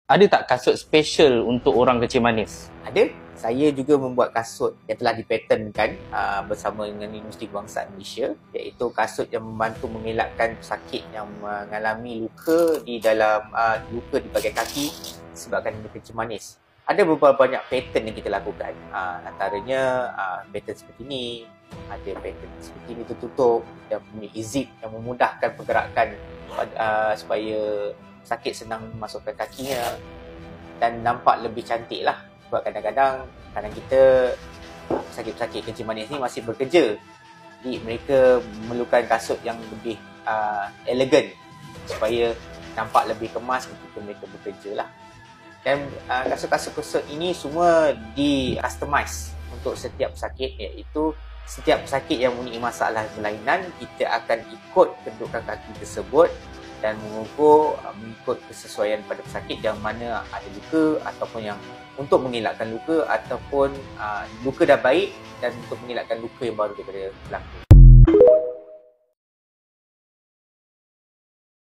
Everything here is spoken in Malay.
Ada tak kasut special untuk orang kencing manis? Ada. Saya juga membuat kasut yang telah dipatenkan bersama dengan Universiti Kebangsaan Malaysia, iaitu kasut yang membantu mengelakkan pesakit yang mengalami luka di dalam luka di bahagian kaki sebabkan kencing manis. Ada beberapa banyak pattern yang kita lakukan. Antaranya pattern seperti ini, ada pattern seperti ini tertutup dan mempunyai zip yang memudahkan pergerakan supaya sakit senang masukkan kakinya dan nampak lebih cantik lah. Sebab kadang-kadang kita pesakit-pesakit kencing manis ni masih bekerja, jadi mereka memerlukan kasut yang lebih elegan supaya nampak lebih kemas ketika mereka bekerja lah. Dan kasut-kasut ini semua di customize untuk setiap pesakit, iaitu setiap pesakit yang mempunyai masalah berlainan, kita akan ikut kedudukan kaki tersebut dan mengukur mengikut kesesuaian pada pesakit yang mana ada luka ataupun yang untuk mengelakkan luka ataupun luka dah baik dan untuk mengelakkan luka yang baru daripada berlaku.